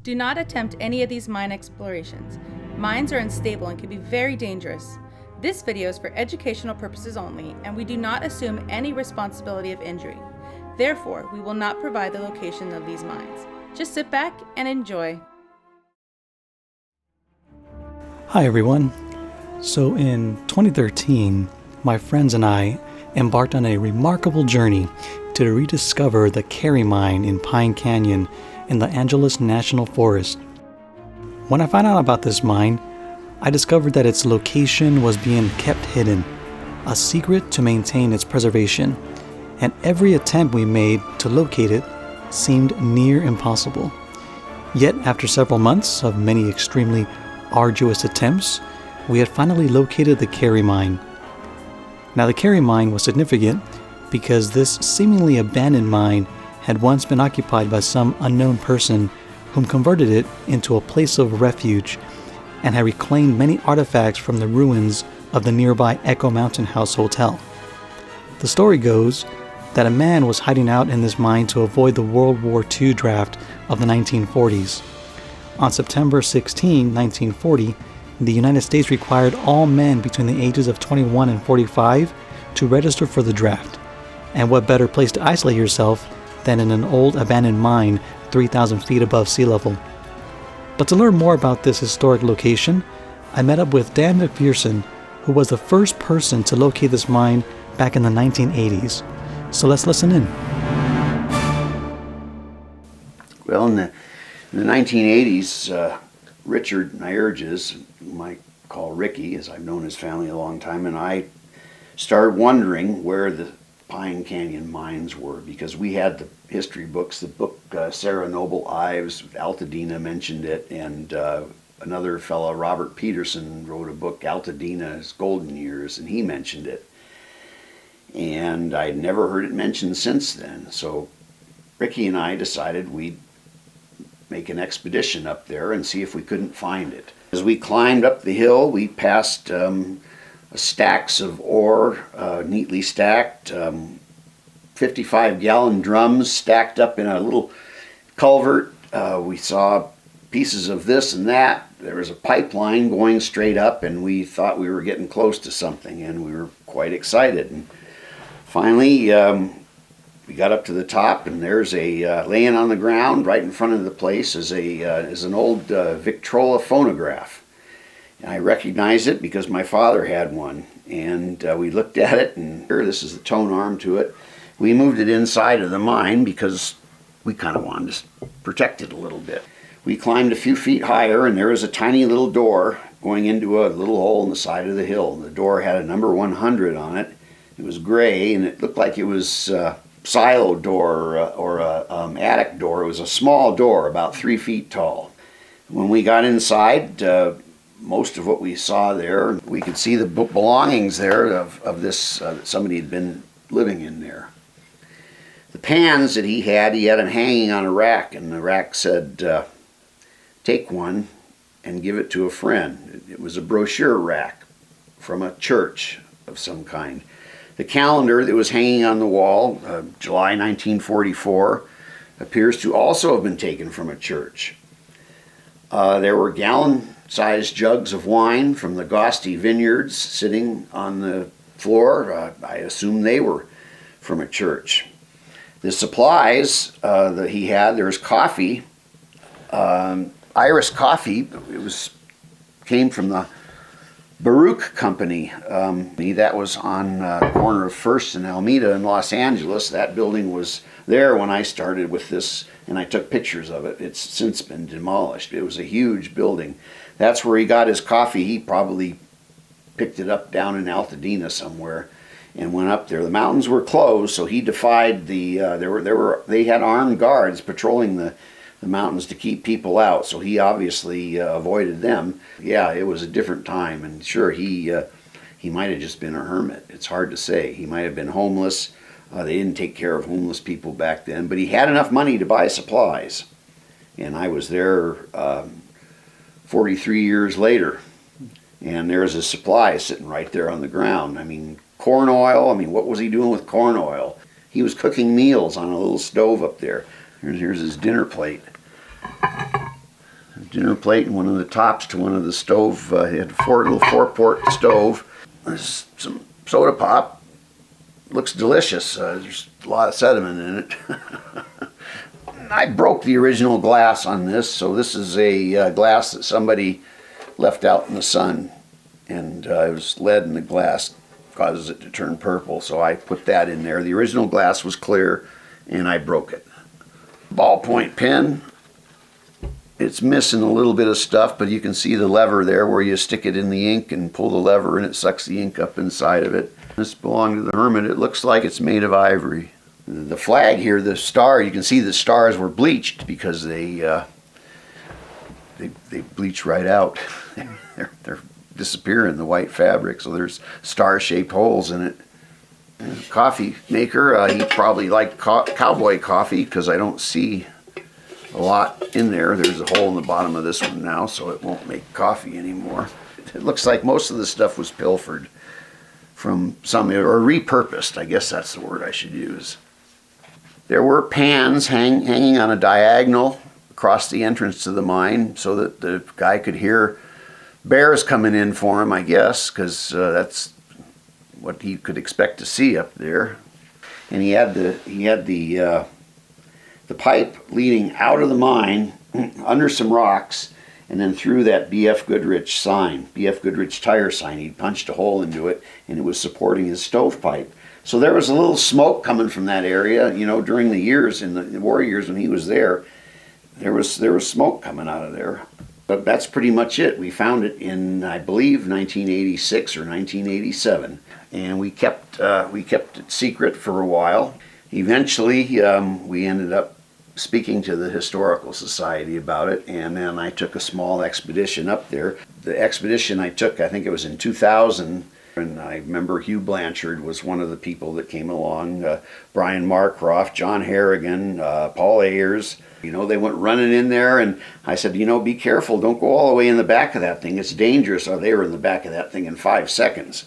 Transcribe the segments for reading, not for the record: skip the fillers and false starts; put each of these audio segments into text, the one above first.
Do not attempt any of these mine explorations. Mines are unstable and can be very dangerous. This video is for educational purposes only, and we do not assume any responsibility of injury. Therefore, we will not provide the location of these mines. Just sit back and enjoy. Hi everyone. So in 2013, my friends and I embarked on a remarkable journey to rediscover the Carrie Mine in Pine Canyon in the Angeles National Forest. When I found out about this mine, I discovered that its location was being kept hidden, a secret to maintain its preservation, and every attempt we made to locate it seemed near impossible. Yet after several months of many extremely arduous attempts, we had finally located the Carrie Mine. Now the Carrie Mine was significant because this seemingly abandoned mine had once been occupied by some unknown person whom converted it into a place of refuge and had reclaimed many artifacts from the ruins of the nearby Echo Mountain House Hotel. The story goes that a man was hiding out in this mine to avoid the World War II draft of the 1940s. On September 16, 1940, the United States required all men between the ages of 21 and 45 to register for the draft. And what better place to isolate yourself than in an old abandoned mine 3,000 feet above sea level? But to learn more about this historic location, I met up with Dan MacPherson, who was the first person to locate this mine back in the 1980s. So let's listen in. Well, in the 1980s, Richard Nyerges, whom I call Ricky, as I've known his family a long time, and I started wondering where the Pine Canyon mines were, because we had the history books. The book Sarah Noble Ives, Altadena mentioned it, and another fellow, Robert Peterson, wrote a book, Altadena's Golden Years, and he mentioned it. And I'd never heard it mentioned since then. So Ricky and I decided we'd make an expedition up there and see if we couldn't find it. As we climbed up the hill, we passed stacks of ore, neatly stacked, 55-gallon drums stacked up in a little culvert. We saw pieces of this and that. There was a pipeline going straight up, and we thought we were getting close to something, and we were quite excited. And finally, we got up to the top, and there's a laying on the ground right in front of the place is an old Victrola phonograph. And I recognized it because my father had one, and we looked at it, and here, this is the tone arm to it. We moved it inside of the mine because we kind of wanted to protect it a little bit. We climbed a few feet higher, and there was a tiny little door going into a little hole in the side of the hill. The door had a number 100 on it. It was gray, and it looked like it was silo door or a attic door. It was a small door, about 3 feet tall. When we got inside, most of what we saw there, we could see the belongings there of this, that somebody had been living in there. The pans that he had them hanging on a rack, and the rack said, take one and give it to a friend. It was a brochure rack from a church of some kind. The calendar that was hanging on the wall, July 1944, appears to also have been taken from a church. There were gallon-sized jugs of wine from the Gosti vineyards sitting on the floor. I assume they were from a church. The supplies that he had, there's coffee, Irish coffee. It came from the Baruch Company. That was on the corner of First and Alameda in Los Angeles. That building was there when I started with this, and I took pictures of it. It's since been demolished. It was a huge building. That's where he got his coffee. He probably picked it up down in Altadena somewhere and went up there. The mountains were closed, so he defied they had armed guards patrolling the mountains to keep people out, so he obviously avoided them. Yeah, it was a different time, and sure, he might have just been a hermit. It's hard to say. He might have been homeless. They didn't take care of homeless people back then, but he had enough money to buy supplies. And I was there 43 years later, and there's a supply sitting right there on the ground. I mean, corn oil. I mean, what was he doing with corn oil? He was cooking meals on a little stove up there. Here's his dinner plate. dinner plate and one of the tops to one of the stove. It had a little four-port stove. There's some soda pop. Looks delicious. There's a lot of sediment in it. I broke the original glass on this, so this is a glass that somebody left out in the sun, and it was lead in the glass, causes it to turn purple, so I put that in there. The original glass was clear, and I broke it. Ballpoint pen. It's missing a little bit of stuff, but you can see the lever there where you stick it in the ink and pull the lever and it sucks the ink up inside of it. This belonged to the hermit. It looks like it's made of ivory. The flag here, the star, you can see the stars were bleached because they bleach right out. They're disappearing in the white fabric, so there's star-shaped holes in it. Coffee maker, he probably liked cowboy coffee because I don't see a lot in there. There's a hole in the bottom of this one now, so it won't make coffee anymore. It looks like most of the stuff was pilfered from some, or repurposed, I guess that's the word I should use. There were pans hanging on a diagonal across the entrance to the mine so that the guy could hear bears coming in for him, I guess, because that's what he could expect to see up there. And he had the pipe leading out of the mine under some rocks and then through that B.F. Goodrich sign, B.F. Goodrich tire sign. He'd punched a hole into it and it was supporting his stovepipe. So there was a little smoke coming from that area, you know, during the years, in the war years when he was there. There was smoke coming out of there. But that's pretty much it. We found it in, I believe, 1986 or 1987. And we kept it secret for a while. Eventually, we ended up speaking to the Historical Society about it, and then I took a small expedition up there. The expedition I took, I think it was in 2000, and I remember Hugh Blanchard was one of the people that came along, Brian Marcroft, John Harrigan, Paul Ayers. You know, they went running in there, and I said, you know, be careful, don't go all the way in the back of that thing, it's dangerous. Or they were in the back of that thing in 5 seconds.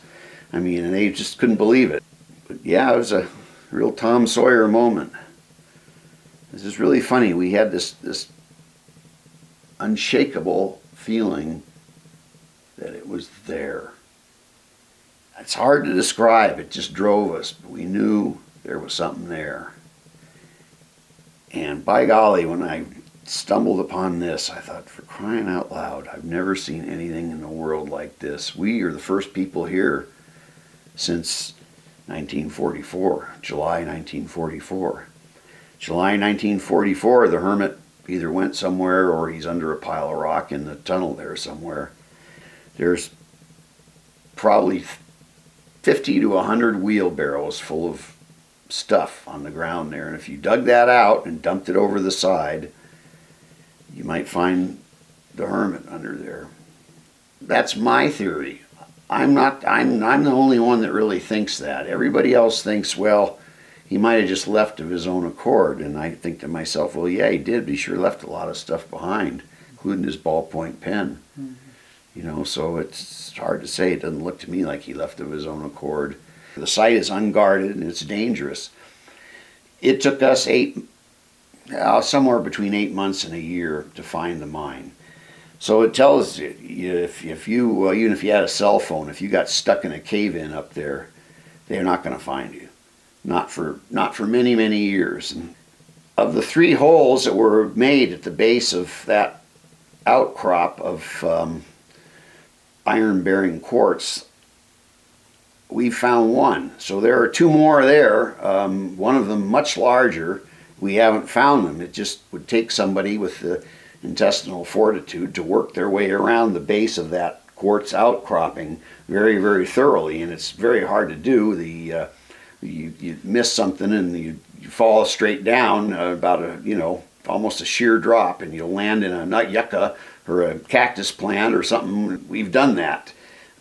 I mean, and they just couldn't believe it. But yeah, it was a real Tom Sawyer moment. This is really funny. We had this unshakable feeling that it was there. It's hard to describe. It just drove us. But we knew there was something there. And by golly, when I stumbled upon this, I thought, for crying out loud, I've never seen anything in the world like this. We are the first people here since 1944, July 1944. July 1944, the hermit either went somewhere or he's under a pile of rock in the tunnel there somewhere. There's probably 50 to 100 wheelbarrows full of stuff on the ground there. And if you dug that out and dumped it over the side, you might find the hermit under there. That's my theory. I'm the only one that really thinks that. Everybody else thinks, well, he might have just left of his own accord. And I think to myself, well, yeah, he did, but he sure left a lot of stuff behind, including his ballpoint pen. Mm-hmm. You know, so it's hard to say. It doesn't look to me like he left of his own accord. The site is unguarded and it's dangerous. It took us somewhere between 8 months and a year to find the mine. So it tells you, if you even if you had a cell phone, if you got stuck in a cave-in up there, they're not going to find you. Not for many, many years. And of the 3 holes that were made at the base of that outcrop of iron-bearing quartz, we found 1. So there are 2 more there, one of them much larger. We haven't found them. It just would take somebody with the intestinal fortitude to work their way around the base of that quartz outcropping very, very thoroughly, and it's very hard to do. You miss something and you fall straight down about almost a sheer drop, and you'll land in a nut yucca or a cactus plant or something. We've done that.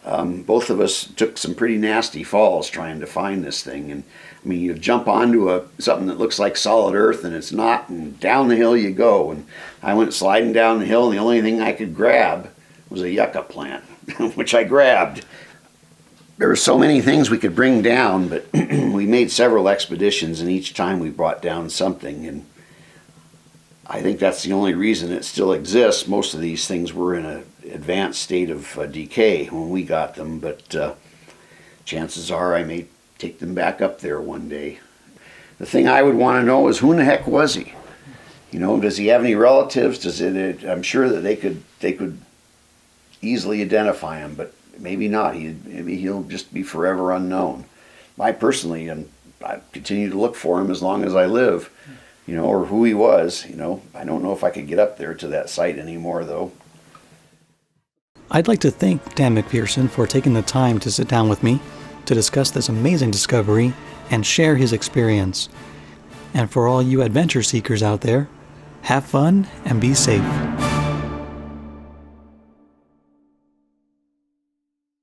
Both of us took some pretty nasty falls trying to find this thing, and I mean, you jump onto something that looks like solid earth and it's not, and down the hill you go. And I went sliding down the hill, and the only thing I could grab was a yucca plant, which I grabbed. There were so many things we could bring down, but we made several expeditions, and each time we brought down something. And I think that's the only reason it still exists. Most of these things were in an advanced state of decay when we got them, but chances are I may take them back up there one day. The thing I would want to know is, who in the heck was he? Does he have any relatives? I'm sure that they could easily identify him, but maybe not. Maybe he'll just be forever unknown. I personally, and I continue to look for him as long as I live, or who he was. I don't know if I could get up there to that site anymore, though. I'd like to thank Dan MacPherson for taking the time to sit down with me to discuss this amazing discovery and share his experience. And for all you adventure seekers out there, have fun and be safe.